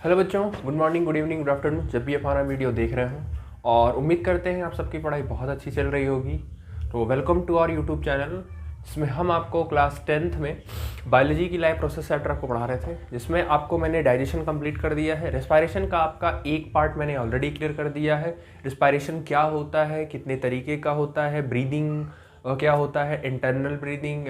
Hello बच्चों, good morning, good evening, good afternoon, जब भी आप हमारा वीडियो देख रहे हो। और उम्मीद करते हैं आप सबकी पढ़ाई बहुत अच्छी चल रही होगी। तो welcome to our YouTube channel, जिसमें हम आपको क्लास 10th में बायोलॉजी की लाइफ प्रोसेस चैप्टर को पढ़ा रहे थे, जिसमें आपको मैंने डाइजेशन कंप्लीट कर दिया है। रेस्पायरेशन का आपका एक पार्ट मैंने ऑलरेडी क्लियर कर दिया है। रेस्पायरेशन क्या होता है, कितने तरीके का होता है, ब्रीदिंग क्या होता है, इंटरनल ब्रीदिंग,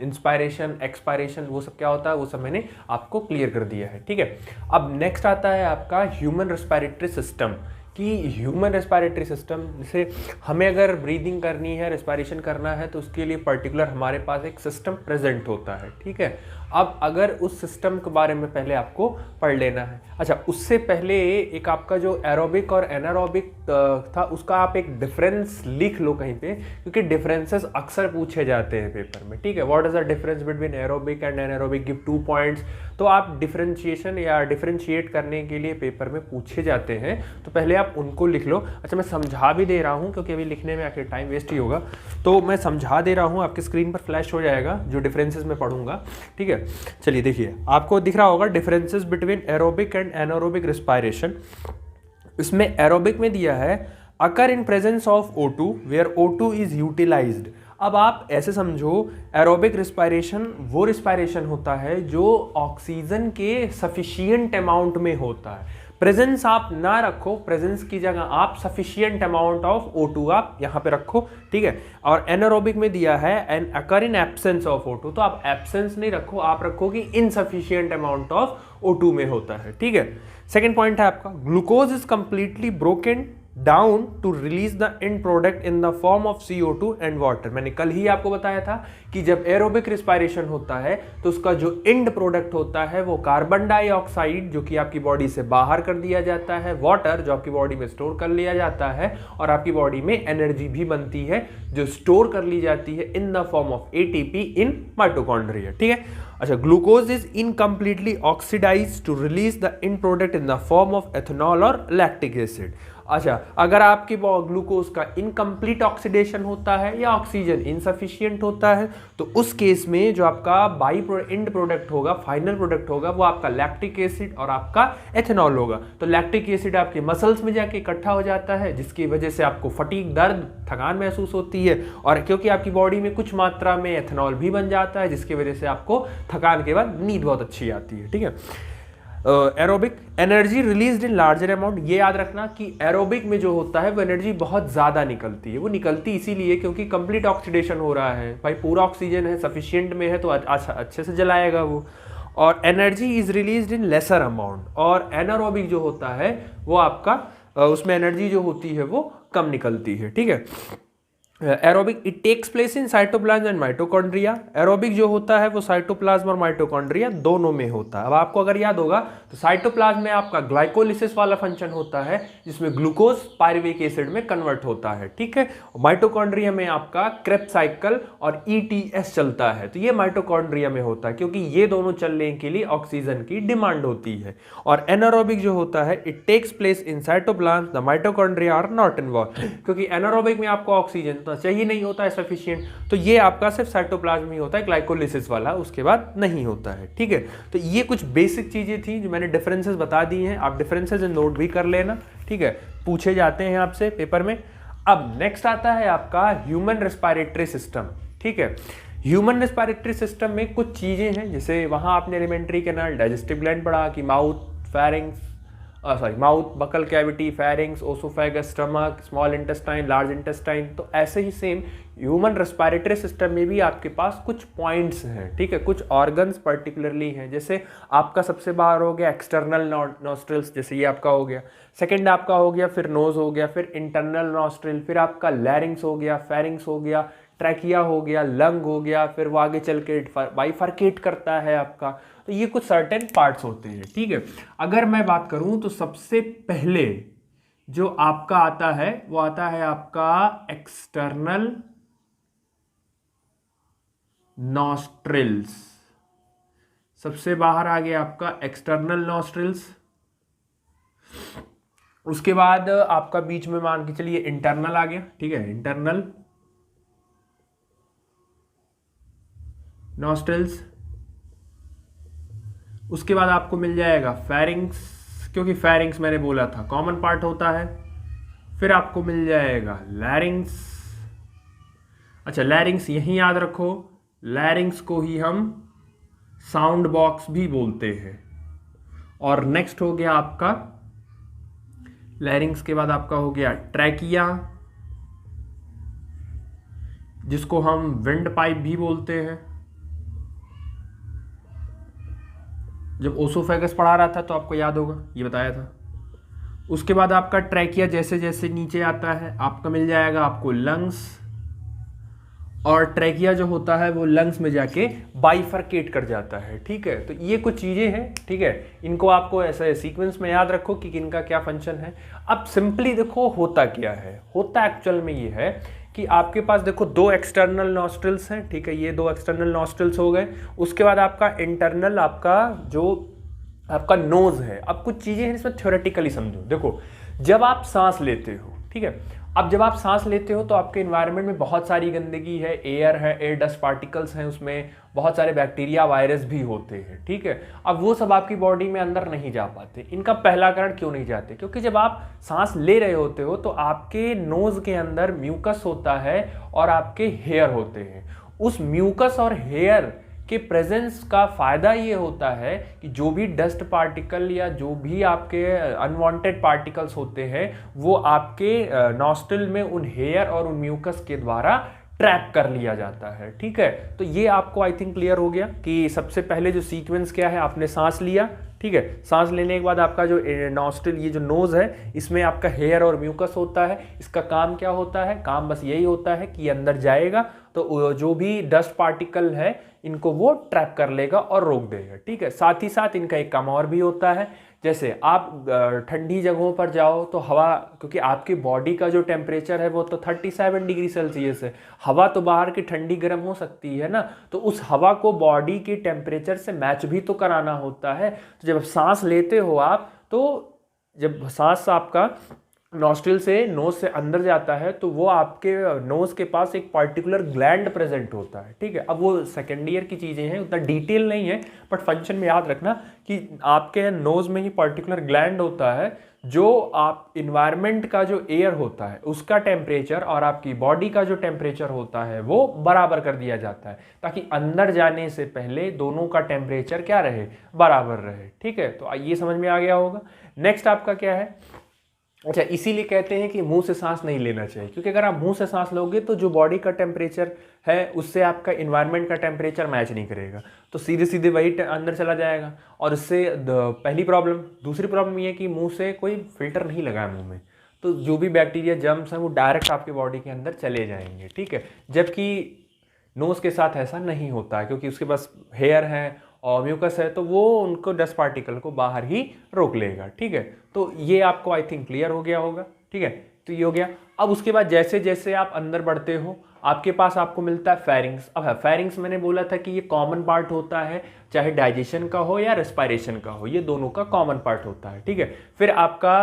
इंस्पायरेशन, एक्सपायरेशन, वो सब क्या होता है, वो सब मैंने आपको क्लियर कर दिया है। ठीक है, अब नेक्स्ट आता है आपका ह्यूमन रेस्पायरेटरी सिस्टम। कि ह्यूमन रेस्पायरेटरी सिस्टम, जैसे हमें अगर ब्रीदिंग करनी है, रेस्पायरेशन करना है, तो उसके लिए पर्टिकुलर हमारे पास एक सिस्टम प्रेजेंट होता है। ठीक है, अब अगर उस सिस्टम के बारे में पहले आपको पढ़ लेना है। अच्छा, उससे पहले एक आपका जो एरोबिक और एनारोबिक था, उसका आप एक डिफरेंस लिख लो कहीं पे, क्योंकि डिफरेंसेस अक्सर पूछे जाते हैं पेपर में। ठीक है, what is the difference between aerobic and anaerobic, give 2 points. तो आप डिफरेंशिएशन या डिफरेंशिएट करने के लिए पेपर में पूछे जाते हैं, तो पहले आप उनको लिख लो। अच्छा, मैं समझा भी दे रहा हूँ, क्योंकि अभी लिखने में आखिर टाइम वेस्ट ही होगा, तो मैं समझा दे रहा हूँ, आपकी स्क्रीन पर फ्लैश हो जाएगा जो डिफरेंसेस मैं पढ़ूंगा। ठीक है, चलिए देखिए, आपको दिख रहा होगा differences between aerobic and anaerobic respiration. इसमें एरोबिक में दिया है occur in presence of O2 where O2 is utilised. अब आप ऐसे समझो, एरोबिक रिस्पायरेशन वो रिस्पायरेशन होता है जो ऑक्सीजन के सफिशिएंट अमाउंट में होता है। प्रेजेंस आप ना रखो, प्रेजेंस की जगह आप सफिशिएंट अमाउंट ऑफ O2 आप यहां पे रखो। ठीक है, और एनारोबिक में दिया है an occur in absence of O2, तो आप एब्सेंस नहीं रखो, आप रखो कि इनसफिशिएंट अमाउंट ऑफ O2 में होता है। ठीक है, सेकेंड पॉइंट है आपका, glucose is completely broken down to release the end product in the form of CO2 and water. मैंने कल ही आपको बताया था कि जब एरोबिक रिस्पायरेशन होता है तो उसका जो एंड प्रोडक्ट होता है वो कार्बन डाइऑक्साइड, जो कि आपकी बॉडी से बाहर कर दिया जाता है, वाटर जो आपकी बॉडी में स्टोर कर लिया जाता है, और आपकी बॉडी में एनर्जी भी बनती है जो स्टोर कर ली जाती है in the form of ATP in mitochondria. ठीक है, अच्छा, glucose is incompletely oxidise to release the end product in the form of ethanol और लैक्टिक एसिड। अच्छा, अगर आपके ग्लूकोज का इनकम्प्लीट ऑक्सीडेशन होता है या ऑक्सीजन इनसफिशियंट होता है, तो उस केस में जो आपका एंड प्रोडक्ट होगा, फाइनल प्रोडक्ट होगा, वो आपका लैक्टिक एसिड और आपका एथेनॉल होगा। तो लैक्टिक एसिड आपके मसल्स में जाके इकट्ठा हो जाता है, जिसकी वजह से आपको फटीग, दर्द, थकान महसूस होती है, और क्योंकि आपकी बॉडी में कुछ मात्रा में एथेनॉल भी बन जाता है, जिसकी वजह से आपको थकान के बाद नींद बहुत अच्छी आती है। ठीक है, aerobic energy released in larger amount. ये याद रखना कि एरोबिक में जो होता है वो एनर्जी बहुत ज़्यादा निकलती है। वो निकलती इसीलिए क्योंकि कंप्लीट ऑक्सीडेशन हो रहा है, भाई पूरा ऑक्सीजन है, सफिशिएंट में है, तो अच्छे से जलाएगा वो। और energy is released in lesser amount. और एनारोबिक जो होता है वो आपका उसमें एनर्जी जो होती है वो कम निकलती है। ठीक है, aerobic it takes place in cytoplasm and mitochondria. Aerobic जो होता है वो साइटोप्लाज्म और माइटोकॉन्ड्रिया दोनों में होता है। अब आपको अगर याद होगा तो साइटोप्लाज्म में आपका ग्लाइकोलिसिस वाला फंक्शन होता है, जिसमें ग्लूकोज पायरुविक एसिड में कन्वर्ट होता है। ठीक है, माइटोकॉन्ड्रिया में आपका क्रेब्स साइकिल और ETS चलता है। तो ये माइटोकॉन्ड्रिया में होता है, क्योंकि ये दोनों चलने के लिए ऑक्सीजन की डिमांड होती है। और एनारोबिक जो होता है it takes place in cytoplasm, the mitochondria are not involve, क्योंकि एनारोबिक में आपको ऑक्सीजन चाहिए नहीं होता है सफिशिएंट, तो ये आपका सिर्फ साइटोप्लाज्म ही होता है, ग्लाइकोलिसिस वाला, उसके बाद नहीं होता है। ठीक है, तो ये कुछ बेसिक चीजें थी जो मैंने डिफरेंसेस बता दी हैं, आप डिफरेंसेस नोट भी कर लेना। ठीक है, पूछे जाते हैं आपसे पेपर में। अब नेक्स्ट आता है आपका ह्यूमन रेस्पायरेटरी सिस्टम। ठीक है, ह्यूमन रेस्पायरेटरी सिस्टम में कुछ चीजें हैं, जैसे वहां आपने एलिमेंट्री कैनाल, डाइजेस्टिव ग्लैंड पढ़ा कि mouth, buccal cavity, pharynx, oesophagus, stomach, small intestine, large intestine. तो ऐसे ही सेम ह्यूमन रेस्पायरेटरी सिस्टम में भी आपके पास कुछ पॉइंट्स हैं। ठीक है, कुछ ऑर्गन्स पर्टिकुलरली हैं, जैसे आपका सबसे बाहर हो गया एक्सटर्नल नॉस्ट्रिल्स, जैसे ये आपका हो गया, सेकंड आपका हो गया, फिर नोज हो गया, फिर इंटरनल नॉस्ट्रिल, फिर आपका लैरिंग्स हो गया, फेरिंग्स हो गया, ट्रैकिया हो गया, लंग हो गया, फिर वो आगे चल के बाइफरकेट करता है आपका। तो ये कुछ सर्टेन पार्ट्स होते हैं। ठीक है, अगर मैं बात करूं तो सबसे पहले जो आपका आता है वो आता है आपका एक्सटर्नल नॉस्ट्रिल्स। सबसे बाहर आ गया आपका एक्सटर्नल नॉस्ट्रिल्स। उसके बाद आपका बीच में मान के चलिए इंटरनल आ गया। ठीक है, इंटरनल नॉस्ट्रिल्स। उसके बाद आपको मिल जाएगा फेरिंग्स, क्योंकि फेरिंग्स मैंने बोला था कॉमन पार्ट होता है। फिर आपको मिल जाएगा लैरिंग्स। अच्छा, लैरिंग्स यहीं याद रखो, लैरिंग्स को ही हम साउंड बॉक्स भी बोलते हैं। और नेक्स्ट हो गया आपका लैरिंग्स के बाद आपका हो गया ट्रैकिया, जिसको हम विंड पाइप भी बोलते हैं। जब ओसोफेगस पढ़ा रहा था तो आपको याद होगा, ये बताया था। उसके बाद आपका ट्रैकिया जैसे जैसे नीचे आता है आपका मिल जाएगा आपको लंग्स, और ट्रैकिया जो होता है वो लंग्स में जाके बाइफरकेट कर जाता है। ठीक है, तो ये कुछ चीज़ें हैं। ठीक है, इनको आपको ऐसे सीक्वेंस में याद रखो कि इनका क्या फंक्शन है। अब सिंपली देखो होता क्या है। होता एक्चुअल में ये है कि आपके पास देखो दो एक्सटर्नल नॉस्ट्रल्स हैं। ठीक है, ये दो एक्सटर्नल नॉस्ट्रल्स हो गए। उसके बाद आपका इंटरनल आपका जो आपका नोज है। अब कुछ चीज़ें हैं इसमें थ्योरेटिकली समझो। देखो, जब आप सांस लेते हो, ठीक है, अब जब आप सांस लेते हो तो आपके इन्वायरमेंट में बहुत सारी गंदगी है, एयर डस्ट पार्टिकल्स हैं, उसमें बहुत सारे बैक्टीरिया वायरस भी होते हैं। ठीक है, अब वो सब आपकी बॉडी में अंदर नहीं जा पाते। इनका पहला कारण क्यों नहीं जाते? क्योंकि जब आप सांस ले रहे होते हो तो आपके नोज के अंदर म्यूकस होता है और आपके हेयर होते हैं। उस म्यूकस और हेयर के प्रेजेंस का फ़ायदा ये होता है कि जो भी डस्ट पार्टिकल या जो भी आपके अनवांटेड पार्टिकल्स होते हैं वो आपके नॉस्ट्रिल में उन हेयर और उन म्यूकस के द्वारा ट्रैप कर लिया जाता है। ठीक है, तो ये आपको आई थिंक क्लियर हो गया कि सबसे पहले जो सीक्वेंस क्या है, आपने सांस लिया। ठीक है, सांस लेने के बाद आपका जो नॉस्ट्रिल, ये जो नोज है, इसमें आपका हेयर और म्यूकस होता है। इसका काम क्या होता है? काम बस यही होता है कि अंदर जाएगा तो जो भी डस्ट पार्टिकल है इनको वो ट्रैप कर लेगा और रोक देगा। ठीक है, साथ ही साथ इनका एक काम और भी होता है। जैसे आप ठंडी जगहों पर जाओ तो हवा, क्योंकि आपकी बॉडी का जो टेम्परेचर है वो तो 37 डिग्री सेल्सियस है। हवा तो बाहर की ठंडी गर्म हो सकती है ना, तो उस हवा को बॉडी के टेम्परेचर से मैच भी तो कराना होता है। तो जब सांस लेते हो आप, तो जब सांस आपका नॉस्ट्रिल से नोज से अंदर जाता है तो वो आपके नोज के पास एक पर्टिकुलर ग्लैंड प्रेजेंट होता है। ठीक है, अब वो सेकेंड ईयर की चीज़ें हैं, उतना डिटेल नहीं है, बट फंक्शन में याद रखना कि आपके नोज में ही पर्टिकुलर ग्लैंड होता है जो आप इन्वायरमेंट का जो एयर होता है उसका टेम्परेचर और आपकी बॉडी का जो टेम्परेचर होता है वो बराबर कर दिया जाता है, ताकि अंदर जाने से पहले दोनों का टेम्परेचर क्या रहे, बराबर रहे। ठीक है, तो ये समझ में आ गया होगा। नेक्स्ट आपका क्या है? अच्छा, इसीलिए कहते हैं कि मुंह से सांस नहीं लेना चाहिए, क्योंकि अगर आप मुंह से सांस लोगे तो जो बॉडी का टेम्परेचर है उससे आपका इन्वायरमेंट का टेम्परेचर मैच नहीं करेगा, तो सीधे सीधे वही अंदर चला जाएगा और इससे पहली प्रॉब्लम। दूसरी प्रॉब्लम ये है कि मुंह से कोई फिल्टर नहीं लगा है मुंह में, तो जो भी बैक्टीरिया जर्म्स हैं वो डायरेक्ट आपके बॉडी के अंदर चले जाएंगे। ठीक है, जबकि नोज़ के साथ ऐसा नहीं होता है, क्योंकि उसके पास हेयर है और म्यूकस है, तो वो उनको डस्ट पार्टिकल को बाहर ही रोक लेगा। ठीक है, तो ये आपको आई थिंक क्लियर हो गया होगा। ठीक है, तो ये हो गया। अब उसके बाद जैसे जैसे आप अंदर बढ़ते हो आपके पास आपको मिलता है फेरिंग्स। अब फेरिंग्स मैंने बोला था कि ये कॉमन पार्ट होता है, चाहे डाइजेशन का हो या रेस्पिरेशन का हो, ये दोनों का कॉमन पार्ट होता है। ठीक है, फिर आपका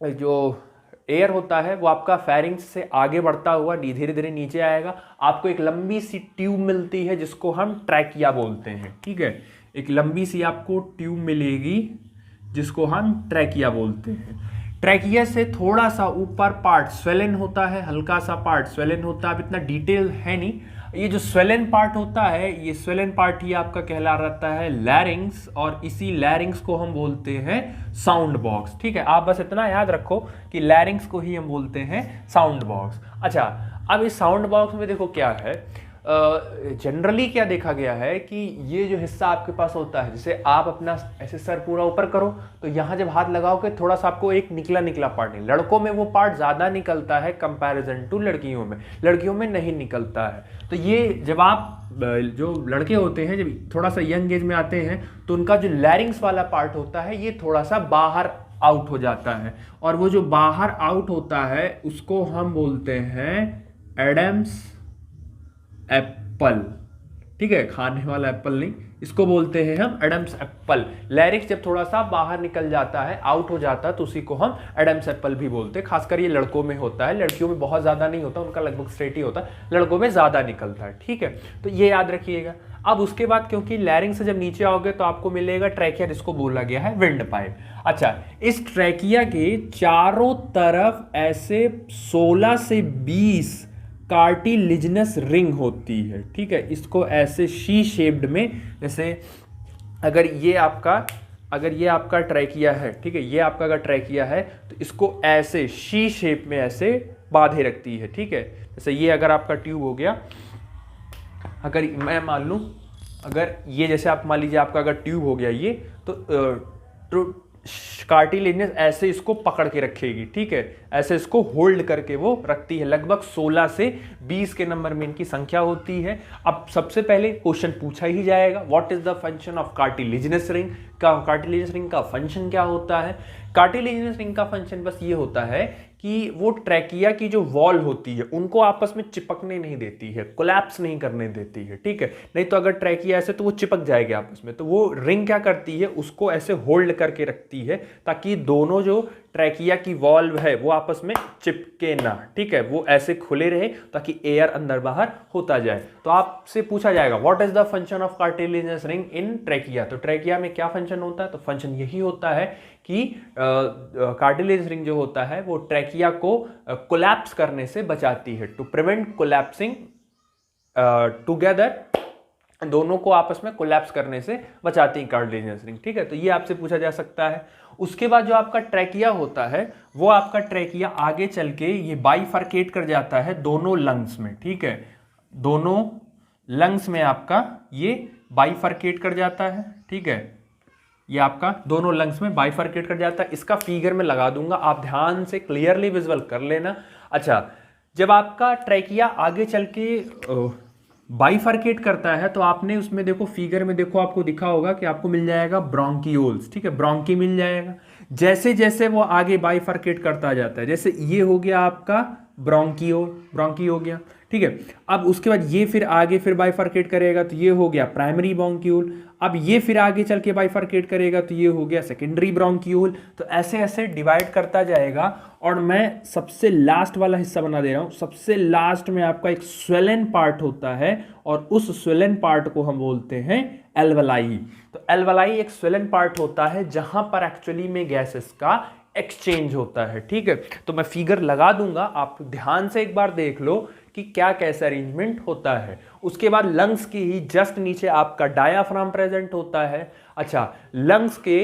जो एयर होता है वो आपका फेरिंग्स से आगे बढ़ता हुआ धीरे धीरे नीचे आएगा। आपको एक लंबी सी ट्यूब मिलती है जिसको हम ट्रैकिया बोलते हैं। ठीक है, एक लंबी सी आपको ट्यूब मिलेगी जिसको हम ट्रैकिया बोलते हैं। ट्रैकिया से थोड़ा सा ऊपर पार्ट स्वेलन होता है, हल्का सा पार्ट स्वेलन होता है। अब इतना डिटेल है नहीं, ये जो स्वेलन पार्ट होता है, ये स्वेलन पार्ट ही आपका कहला रहता है लैरिंग्स, और इसी लैरिंग्स को हम बोलते हैं साउंड बॉक्स। ठीक है, आप बस इतना याद रखो कि लैरिंग्स को ही हम बोलते हैं साउंड बॉक्स। अच्छा, अब इस साउंड बॉक्स में देखो क्या है, जनरली क्या देखा गया है कि ये जो हिस्सा आपके पास होता है, जैसे आप अपना ऐसे सर पूरा ऊपर करो तो यहाँ जब हाथ लगाओगे थोड़ा सा आपको एक निकला निकला पार्ट नहीं, लड़कों में वो पार्ट ज़्यादा निकलता है कंपैरिजन टू लड़कियों में, लड़कियों में नहीं निकलता है। तो ये जब आप जो लड़के होते हैं जब थोड़ा सा यंग एज में आते हैं तो उनका जो लैरिंग्स वाला पार्ट होता है ये थोड़ा सा बाहर आउट हो जाता है, और वो जो बाहर आउट होता है उसको हम बोलते हैं एडम्स एप्पल। ठीक है, खाने वाला एप्पल नहीं, इसको बोलते हैं हम एडम्स एप्पल। लैरिक्स जब थोड़ा सा बाहर निकल जाता है, आउट हो जाता है, तो उसी को हम एडम्स एप्पल भी बोलते हैं। खासकर ये लड़कों में होता है, लड़कियों में बहुत ज़्यादा नहीं होता, उनका लगभग स्ट्रेट ही होता है, लड़कों में ज़्यादा निकलता है। ठीक है, तो ये याद रखिएगा। अब उसके बाद क्योंकि लैरिंग्स से जब नीचे आओगे तो आपको मिलेगा ट्रैकिया, जिसको बोला गया है विंड पाइप। अच्छा, इस ट्रैकिया के चारों तरफ ऐसे 16 से 20 कार्टिलिजिनस रिंग होती है। ठीक है, इसको ऐसे शी शेप्ड में, जैसे अगर ये आपका ट्रैकिया है, ठीक है, ये आपका अगर ट्रैकिया है तो इसको ऐसे शी शेप में ऐसे बांधे रखती है। ठीक है, जैसे ये अगर आपका ट्यूब हो गया, अगर मैं मान लूँ, अगर ये जैसे आप मान लीजिए आपका अगर ट्यूब हो गया ये, तो कार्टिलेजनस ऐसे इसको पकड़ के रखेगी। ठीक है, ऐसे इसको होल्ड करके वो रखती है। लगभग 16 से 20 के नंबर में इनकी संख्या होती है। अब सबसे पहले क्वेश्चन पूछा ही जाएगा, what is the function of cartilaginous ring. Cartilaginous ring का फंक्शन क्या होता है? कार्टिलेजनस रिंग का फंक्शन बस ये होता है कि वो ट्रैकिया की जो वॉल होती है उनको आपस में चिपकने नहीं देती है, कोलैप्स नहीं करने देती है। ठीक है, नहीं तो अगर ट्रैकिया ऐसे तो वो चिपक जाएगी आपस में, तो वो रिंग क्या करती है, उसको ऐसे होल्ड करके रखती है ताकि दोनों जो ट्रैकिया की वॉल्व है वो आपस में चिपके ना। ठीक है, वो ऐसे खुले रहे ताकि एयर अंदर बाहर होता जाए। तो आपसे पूछा जाएगा what is the function of cartilaginous ring in trachea. तो ट्रैकिया में क्या फंक्शन होता है? तो फंक्शन यही होता है कि कार्टिलेज रिंग जो होता है वो ट्रैकिया को कोलैप्स करने से बचाती है, टू प्रिवेंट कोलैप्सिंग टुगेदर, दोनों को आपस में कोलैप्स करने से बचाती है कार्टिलेजनस रिंग। ठीक है, तो ये आपसे पूछा जा सकता है। उसके बाद जो आपका ट्रैकिया होता है वो आपका ट्रैकिया आगे चल के ये बाइफरकेट कर जाता है दोनों लंग्स में। ठीक है, दोनों लंग्स में आपका ये बाइफरकेट कर जाता है। ठीक है, ये आपका दोनों लंग्स में बाइफरकेट कर जाता है। इसका फिगर में लगा दूंगा, आप ध्यान से क्लियरली विजुअल कर लेना। अच्छा, जब आपका ट्रैकिया आगे चल के बाइफरकेट करता है तो आपने उसमें देखो, फिगर में देखो, आपको दिखा होगा कि आपको मिल जाएगा ब्रोंकियोल्स। ठीक है, ब्रोंकी मिल जाएगा। जैसे जैसे वो आगे बाइफरकेट करता जाता है, जैसे ये हो गया आपका ब्रोंकी हो गया। ठीक है, अब उसके बाद ये फिर आगे फिर बाइफरकेट करेगा तो ये हो गया प्राइमरी ब्रोंक्यूल। अब ये फिर आगे चल के बाइफरकेट करेगा तो ये हो गया सेकेंडरी ब्रोंक्यूल। तो ऐसे ऐसे डिवाइड करता जाएगा। और मैं सबसे लास्ट वाला हिस्सा बना दे रहा हूँ। सबसे लास्ट में आपका एक स्वेलन पार्ट होता है और उस स्वेलन पार्ट को हम बोलते हैं एल्वलाई। तो एल्वलाई एक स्वेलन पार्ट होता है जहां पर एक्चुअली में गैसेस का एक्सचेंज होता है। ठीक है, तो मैं फिगर लगा दूंगा, आप ध्यान से एक बार देख लो कि क्या कैसा अरेंजमेंट होता है। उसके बाद लंग्स की ही जस्ट नीचे आपका डायाफ्राम प्रेजेंट होता है। अच्छा, लंग्स के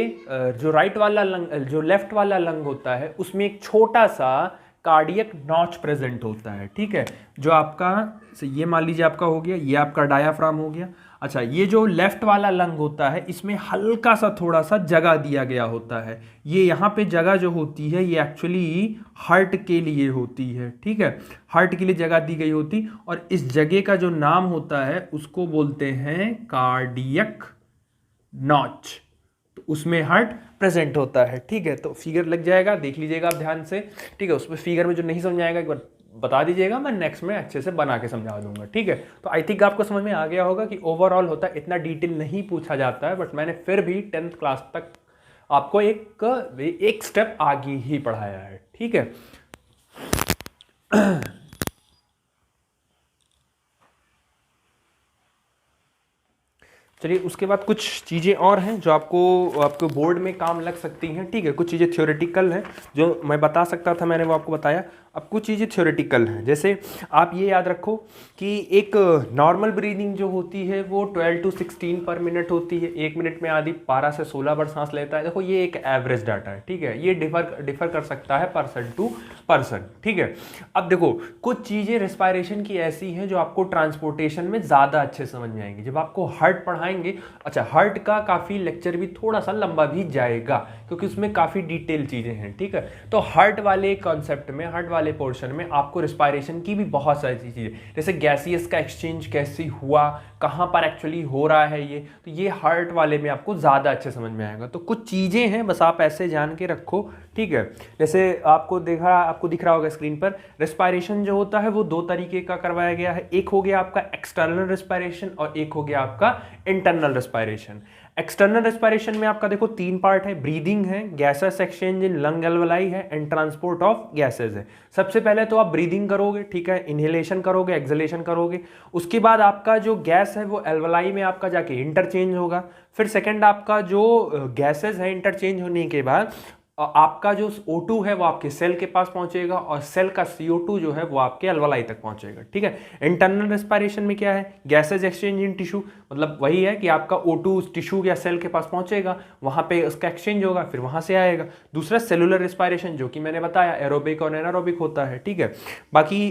जो राइट वाला लंग, जो लेफ्ट वाला लंग होता है उसमें एक छोटा सा कार्डियक नॉच प्रेजेंट होता है। ठीक है, जो आपका ये मान लीजिए आपका हो गया, ये आपका डायाफ्राम हो गया। अच्छा, ये जो लेफ्ट वाला लंग होता है इसमें हल्का सा थोड़ा सा जगह दिया गया होता है। ये यहाँ पे जगह जो होती है ये एक्चुअली हार्ट के लिए होती है। ठीक है, हार्ट के लिए जगह दी गई होती, और इस जगह का जो नाम होता है उसको बोलते हैं कार्डियक नॉच। तो उसमें हार्ट प्रेजेंट होता है। ठीक है, तो फिगर लग जाएगा, देख लीजिएगा आप ध्यान से। ठीक है, उसमें फिगर में जो नहीं समझ आएगा एक बार बता दीजिएगा, मैं नेक्स्ट में अच्छे से बना के समझा दूंगा। ठीक है, तो आई थिंक आपको समझ में आ गया होगा कि ओवरऑल होता है, इतना डिटेल नहीं पूछा जाता है, बट मैंने फिर भी 10th क्लास तक आपको एक स्टेप आगे ही पढ़ाया है। ठीक है, चलिए उसके बाद कुछ चीज़ें और हैं जो आपको बोर्ड में काम लग सकती हैं। ठीक है, कुछ चीज़ें थ्योरेटिकल हैं जो मैं बता सकता था, मैंने वो आपको बताया। अब कुछ चीज़ें थ्योरेटिकल हैं, जैसे आप ये याद रखो कि एक नॉर्मल ब्रीदिंग जो होती है वो 12 to 16 पर मिनट होती है। 1 मिनट में आदमी 12 से 16 बार सांस लेता है। देखो ये एक एवरेज डाटा है। ठीक है, ये डिफर कर सकता है पर्सन टू पर्सन। ठीक है, अब देखो कुछ चीज़ें रेस्पायरेशन की ऐसी हैं जो आपको ट्रांसपोर्टेशन में ज़्यादा अच्छे समझ में आएंगी जब आपको हार्ट पढ़ाएंगे। अच्छा, हार्ट का काफ़ी लेक्चर भी थोड़ा सा लंबा भी जाएगा क्योंकि उसमें काफ़ी डिटेल चीज़ें हैं। ठीक है, तो हार्ट वाले कॉन्सेप्ट में, हार्ट वाले पोर्शन में आपको रेस्पायरेशन की भी बहुत सारी चीज़ें, जैसे गैसियस का एक्सचेंज कैसे हुआ, कहाँ पर एक्चुअली हो रहा है ये, तो ये हार्ट वाले में आपको ज़्यादा अच्छे समझ में आएगा। तो कुछ चीज़ें हैं, बस आप ऐसे जान के रखो। ठीक है। जैसे आपको दिख रहा होगा स्क्रीन पर, रेस्पायरेशन जो होता है वो दो तरीके का करवाया गया है। एक हो गया आपका एक्सटर्नल रेस्पायरेशन और एक हो गया आपका इंटरनल रेस्पायरेशन। एक्सटर्नल रेस्पायरेशन में आपका देखो तीन पार्ट है, ब्रीदिंग है, गैसेस एक्सचेंज इन लंग एल्वेलाई है, एंड ट्रांसपोर्ट ऑफ गैसेस है। सबसे पहले तो आप ब्रीदिंग करोगे, ठीक है, इनहेलेशन करोगे, एक्सहेलेशन करोगे। उसके बाद आपका जो गैस है वो एल्वेलाई में आपका जाके इंटरचेंज होगा। फिर सेकंड आपका जो गैसेस है इंटरचेंज होने के बाद आपका जो O2 है वो आपके सेल के पास पहुंचेगा और सेल का CO2 जो है वो आपके अल्वलाई तक पहुंचेगा, ठीक है। इंटरनल रेस्पिरेशन में क्या है, गैसेज एक्सचेंज इन टिश्यू, मतलब वही है कि आपका O2 टिश्यू या सेल के पास पहुंचेगा, वहां पे उसका एक्सचेंज होगा, फिर वहां से आएगा। दूसरा सेलुलर रेस्पिरेशन, जो कि मैंने बताया एरोबिक और एनारोबिक होता है, ठीक है। बाकी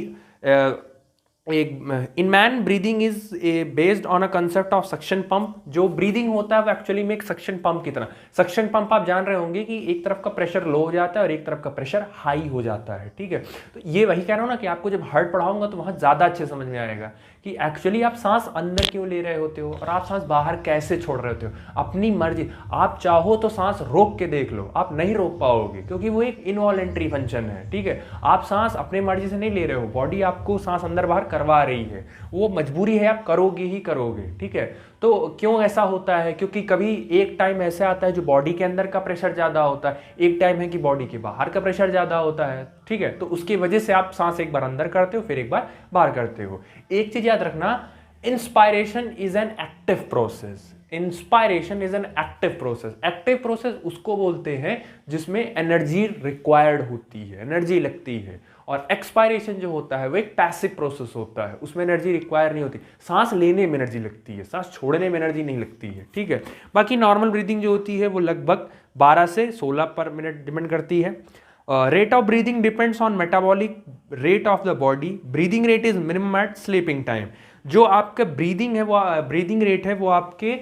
in man breathing is based on a concept of suction pump. जो ब्रीदिंग होता है वो एक्चुअली में एक सक्शन पंप की तरह, सक्शन पंप आप जान रहे होंगे कि एक तरफ का प्रेशर लो हो जाता है और एक तरफ का प्रेशर हाई हो जाता है, ठीक है। तो ये वही कह रहा हूँ ना कि आपको जब हार्ट पढ़ाऊंगा तो वहां ज्यादा अच्छे समझ में आएगा कि एक्चुअली आप सांस अंदर क्यों ले रहे होते हो और आप सांस बाहर कैसे छोड़ रहे होते हो, अपनी मर्जी। आप चाहो तो सांस रोक के देख लो, आप नहीं रोक पाओगे क्योंकि वो एक इनवॉलेंट्री फंक्शन है, ठीक है। आप सांस अपने मर्जी से नहीं ले रहे हो, बॉडी आपको सांस अंदर बाहर करवा रही है, वो मजबूरी है, आप करोगे ही करोगे, ठीक है। तो क्यों ऐसा होता है, क्योंकि कभी एक टाइम ऐसा आता है जो बॉडी के अंदर का प्रेशर ज्यादा होता है, एक टाइम है कि बॉडी के बाहर का प्रेशर ज्यादा होता है, ठीक है। तो उसकी वजह से आप सांस एक बार अंदर करते हो फिर एक बार बाहर करते हो। एक चीज याद रखना, inspiration is an active process. Inspiration is an active process. Active process उसको बोलते हैं जिसमें एनर्जी रिक्वायर्ड होती है, एनर्जी लगती है। और एक्सपायरेशन जो होता है वो एक पैसिव प्रोसेस होता है, उसमें एनर्जी रिक्वायर नहीं होती। सांस लेने में एनर्जी लगती है, सांस छोड़ने में एनर्जी नहीं लगती है, ठीक है। बाकी नॉर्मल ब्रीदिंग जो होती है वो लगभग 12 से 16 पर मिनट डिपेंड करती है। Rate of breathing depends on metabolic rate of the body. Breathing rate is minimum at sleeping time. जो आपका ब्रीदिंग है वो ब्रीदिंग रेट है वो आपके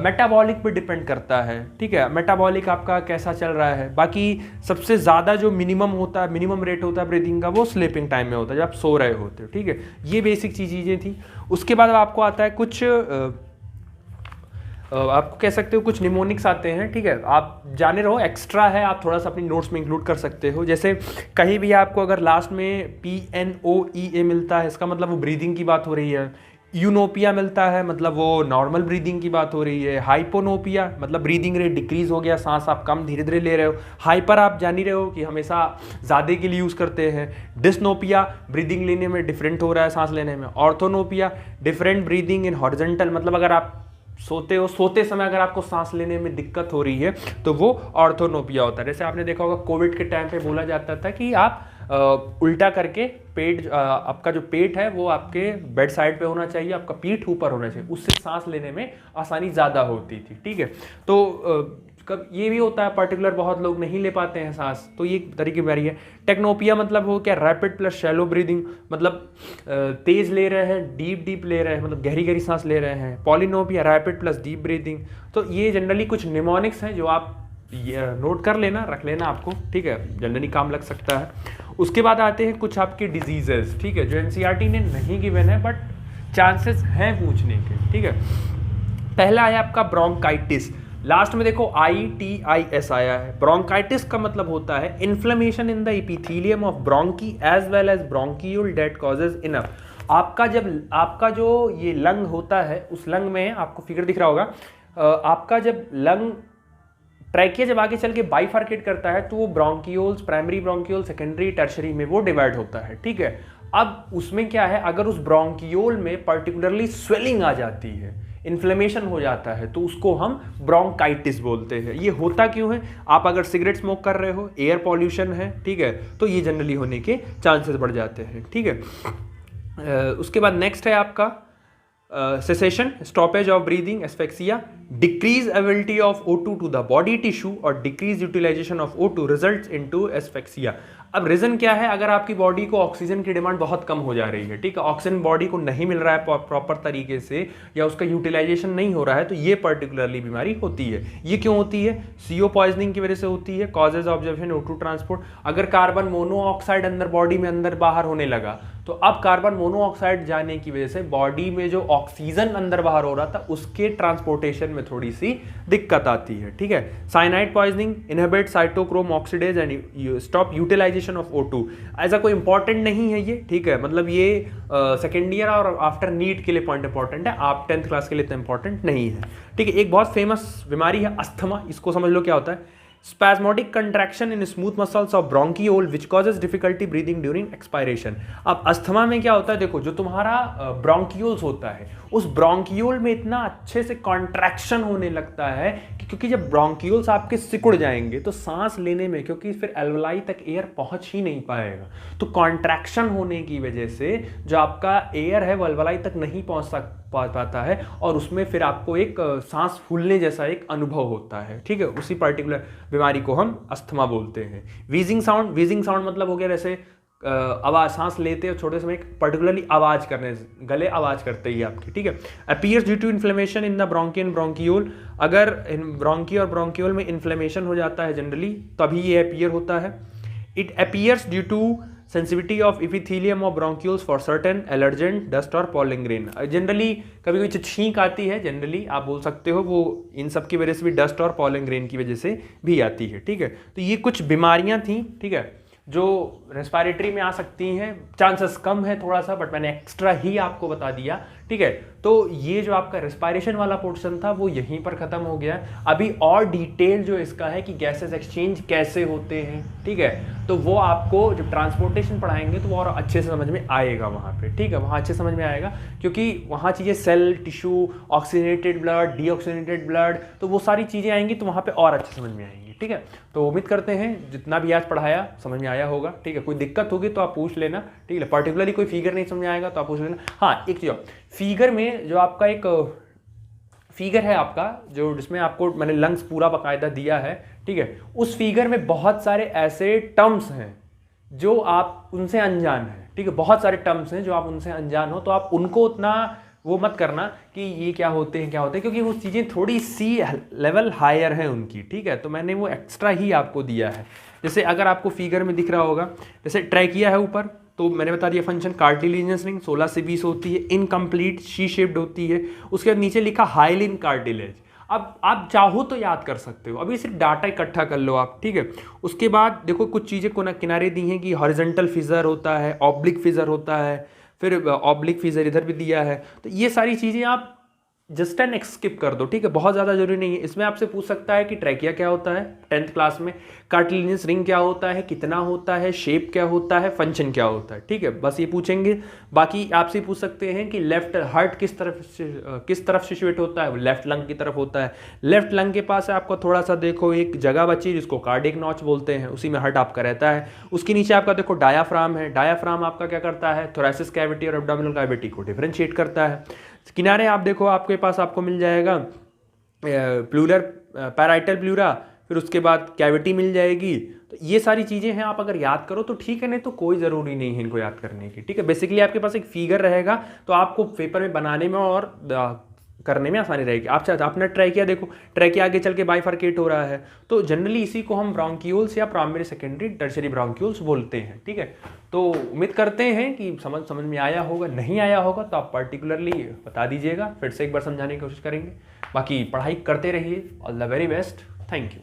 मेटाबॉलिक पे डिपेंड करता है, ठीक है। मेटाबॉलिक आपका कैसा चल रहा है। बाकी सबसे ज़्यादा जो मिनिमम होता है, मिनिमम रेट होता है ब्रीदिंग का, वो स्लीपिंग टाइम में होता है, जब आप सो रहे होते हो, ठीक है। ये बेसिक चीज़ें थी। उसके बाद आपको आता है कुछ आपको कह सकते हो कुछ निमोनिक्स आते हैं, ठीक है। आप जाने रहो, एक्स्ट्रा है, आप थोड़ा सा अपनी नोट्स में इंक्लूड कर सकते हो। जैसे कहीं भी आपको अगर लास्ट में PNOEA मिलता है, इसका मतलब वो ब्रीदिंग की बात हो रही है। यूनोपिया मिलता है, मतलब वो नॉर्मल ब्रीदिंग की बात हो रही है। हाइपोनोपिया मतलब ब्रीदिंग रेट डिक्रीज हो गया, सांस आप कम धीरे धीरे ले रहे हो। हाइपर आप जान ही रहे हो कि हमेशा ज़्यादा के लिए यूज़ करते हैं। डिस्नोपिया ब्रीदिंग लेने में डिफरेंट हो रहा है सांस लेने में। ऑर्थोनोपिया डिफरेंट ब्रीदिंग इन हॉरिजॉन्टल, मतलब अगर आप सोते हो, सोते समय अगर आपको सांस लेने में दिक्कत हो रही है तो वो ऑर्थोनोपिया होता है। जैसे आपने देखा होगा कोविड के टाइम पे बोला जाता था कि आप उल्टा करके पेट, आपका जो पेट है वो आपके बेड साइड पे होना चाहिए, आपका पीठ ऊपर होना चाहिए, उससे सांस लेने में आसानी ज़्यादा होती थी, ठीक है। तो कब ये भी होता है पर्टिकुलर, बहुत लोग नहीं ले पाते हैं सांस, तो ये तरीके की बीमारी है। टेक्नोपिया मतलब वो क्या, रैपिड प्लस शैलो ब्रीदिंग, मतलब तेज ले रहे हैं, डीप ले रहे हैं, मतलब गहरी गहरी सांस ले रहे हैं। पॉलिनोपिया रैपिड प्लस डीप ब्रीदिंग। तो ये जनरली कुछ निमोनिक्स हैं जो आप नोट कर लेना, रख लेना आपको, ठीक है, जनरली काम लग सकता है। उसके बाद आते हैं कुछ आपके डिजीजेस, ठीक है, जो NCERT ने नहीं गिवन है बट चांसेस हैं पूछने के, ठीक है। पहला है आपका ब्रोंकाइटिस। लास्ट में देखो ITIS आया है। ब्रोंकाइटिस का मतलब होता है inflammation in the epithelium of bronchi as well as bronchiole that causes enough. आपका जो ये लंग होता है, उस लंग में आपको फिगर दिख रहा होगा, आपका जब लंग ट्रैकिया जब आगे चल के बाइफर्केट करता है तो वो bronchioles, primary bronchiole, secondary, tertiary में वो डिवाइड होता है, ठीक है। अब उसमें क्या है, अगर उस ब्रोंकियोल में पर्टिकुलरली स्वेलिंग आ जाती है, इन्फ्लेमेशन हो जाता है, तो उसको हम ब्रोंकाइटिस बोलते हैं। ये होता क्यों है, आप अगर सिगरेट स्मोक कर रहे हो, एयर पॉल्यूशन है, ठीक है, तो ये जनरली होने के चांसेस बढ़ जाते हैं, ठीक है। उसके बाद नेक्स्ट है आपका cessation, stoppage of breathing, asphyxia, decrease ability of O2 to the body tissue और decrease utilisation of O2 results into asphyxia. अब रीजन क्या है, अगर आपकी बॉडी को ऑक्सीजन की डिमांड बहुत कम हो जा रही है, ठीक है, ऑक्सीजन बॉडी को नहीं मिल रहा है प्रॉपर तरीके से या उसका यूटिलाइजेशन नहीं हो रहा है, तो ये पर्टिकुलरली बीमारी होती है। ये क्यों होती है, CO पॉइजनिंग की वजह से होती है। कॉजेज ऑब्जर्वेशन O2 ट्रांसपोर्ट, अगर कार्बन मोनोऑक्साइड अंदर बॉडी में अंदर बाहर होने लगा, तो अब कार्बन मोनोऑक्साइड जाने की वजह से बॉडी में जो ऑक्सीजन अंदर बाहर हो रहा था उसके ट्रांसपोर्टेशन में में थोड़ी सी दिक्कत आती है, ठीक है। Cyanide poisoning inhibit cytochrome oxidase and stop utilization of O2। ऐसा कोई इंपॉर्टेंट नहीं है ये, ठीक है, मतलब ये सेकेंड ईयर और आफ्टर नीट के लिए पॉइंट इंपॉर्टेंट है, आप 10th क्लास के लिए इतना इंपॉर्टेंट नहीं है, ठीक है। एक बहुत फेमस बीमारी है अस्थमा, इसको समझ लो क्या होता है। Spasmodic contraction in smooth muscles of bronchiole which causes difficulty breathing during expiration। अब अस्थमा में क्या होता है, देखो जो तुम्हारा ब्रोंकियोल्स होता है उस ब्रोंकियोल में इतना अच्छे से कॉन्ट्रैक्शन होने लगता है कि क्योंकि जब ब्रोंकियोल्स आपके सिकुड़ जाएंगे तो सांस लेने में, क्योंकि फिर एल्वलाई तक एयर पहुंच ही नहीं पाएगा, तो कॉन्ट्रैक्शन होने की वजह से जो आपका एयर है वो एल्वलाई तक नहीं पहुंच पाता है और उसमें फिर आपको एक सांस फूलने जैसा एक अनुभव होता है, ठीक है। उसी पर्टिकुलर बीमारी को हम अस्थमा बोलते हैं। वीजिंग साउंड मतलब हो गया जैसे आवाज, सांस लेते हो छोटे समय पर्टिकुलरली आवाज करने, गले आवाज करते ही आपकी, ठीक है। Appears due to inflammation in the bronchi and bronchiole. अगर इन ब्रोंकी और ब्रोंकियोल में इन्फ्लेमेशन हो जाता है जनरली तभी ये अपीयर होता है। It appears due to sensitivity of epithelium of bronchioles for certain allergen dust और पॉलन ग्रेन। जनरली कभी कभी छींक आती है, जनरली आप बोल सकते हो वो इन सब की वजह से भी, डस्ट और पॉलन ग्रेन की वजह से भी आती है, ठीक है। तो ये कुछ बीमारियां थी, ठीक है, जो रेस्पिरेटरी में आ सकती हैं, चांसेस कम है थोड़ा सा, बट मैंने एक्स्ट्रा ही आपको बता दिया, ठीक है। तो ये जो आपका रेस्पिरेशन वाला पोर्शन था वो यहीं पर खत्म हो गया। अभी और डिटेल जो इसका है कि गैसेस एक्सचेंज कैसे होते हैं, ठीक है, तो वो आपको जब ट्रांसपोर्टेशन पढ़ाएंगे तो वो और अच्छे से समझ में आएगा वहाँ पे, ठीक है, वहाँ अच्छे समझ में आएगा, क्योंकि वहाँ चीज़ें cell, tissue, oxygenated blood, deoxygenated blood, तो वो सारी चीज़ें आएंगी तो वहाँ पे और अच्छे समझ में आएंगी, ठीक है। तो उम्मीद करते हैं जितना भी आज पढ़ाया समझ में आया होगा, ठीक है। कोई दिक्कत होगी तो आप पूछ लेना, ठीक है। पर्टिकुलरली कोई फिगर नहीं समझ में आएगा तो आप पूछ लेना। हाँ, एक चीज़, फिगर में जो आपका एक फिगर है आपका, जो जिसमें आपको मैंने लंग्स पूरा बाकायदा दिया है, ठीक है, उस फिगर में बहुत सारे ऐसे टर्म्स हैं जो आप उनसे अनजान हैं, ठीक है। बहुत सारे टर्म्स हैं जो आप उनसे अनजान हो, तो आप उनको उतना वो मत करना कि ये क्या होते हैं क्या होते हैं, क्योंकि वो चीज़ें थोड़ी सी लेवल हायर है उनकी, ठीक है। तो मैंने वो एक्स्ट्रा ही आपको दिया है। जैसे अगर आपको फिगर में दिख रहा होगा, जैसे ट्रैकिया है ऊपर, तो मैंने बता दिया फंक्शन कार्टिलेजियस रिंग 16 से 20 होती है, इनकम्प्लीट शी शेप्ड होती है। उसके बाद नीचे लिखा हाइलिन कार्टिलेज। अब आप चाहो तो याद कर सकते हो, अभी सिर्फ डाटा इकट्ठा कर लो आप, ठीक है। उसके बाद देखो कुछ चीज़ें किनारे दी हैं कि हॉरिजॉन्टल फिजर होता है, ऑब्लिक फिजर होता है, फिर ऑब्लिक फिजर इधर भी दिया है। तो ये सारी चीज़ें आप जस्ट एंड स्किप कर दो, ठीक है, बहुत ज़्यादा जरूरी नहीं है। इसमें आपसे पूछ सकता है कि ट्रैकिया क्या होता है 10th क्लास में, कार्टिलेजियस रिंग क्या होता है, कितना होता है, शेप क्या होता है, फंक्शन क्या होता है, ठीक है, बस ये पूछेंगे। बाकी आपसे पूछ सकते हैं कि लेफ्ट हार्ट किस तरफ सिचुएट होता है, वो लेफ्ट लंग की तरफ होता है। लेफ्ट लंग के पास आपको थोड़ा सा देखो एक जगह बची जिसको कार्डियक नॉच बोलते हैं, उसी में हार्ट आपका रहता है। उसके नीचे आपका देखो डायाफ्राम है, डायाफ्राम आपका क्या करता है, थोरैसिस कैविटी और एब्डोमिनल कैविटी को डिफरेंशिएट करता है। किनारे आप देखो आपके पास आपको मिल जाएगा प्लूरल पैराइटल प्लूरा, फिर उसके बाद कैविटी मिल जाएगी। तो ये सारी चीज़ें हैं, आप अगर याद करो तो ठीक है, नहीं तो कोई ज़रूरी नहीं है इनको याद करने की, ठीक है। बेसिकली आपके पास एक फिगर रहेगा तो आपको पेपर में बनाने में और करने में आसानी रहेगी। आप चाहे आपने ट्राई किया, देखो ट्रैकिया आगे चल के बाइफर्केट हो रहा है, तो जनरली इसी को हम ब्रोंकियोल्स या प्राइमरी सेकेंडरी टर्शियरी ब्रोंकियोल्स बोलते हैं, ठीक है। तो उम्मीद करते हैं कि समझ में आया होगा, नहीं आया होगा तो आप पर्टिकुलरली बता दीजिएगा, फिर से एक बार समझाने की कोशिश करेंगे। बाकी पढ़ाई करते रहिए, all the very best, thank you.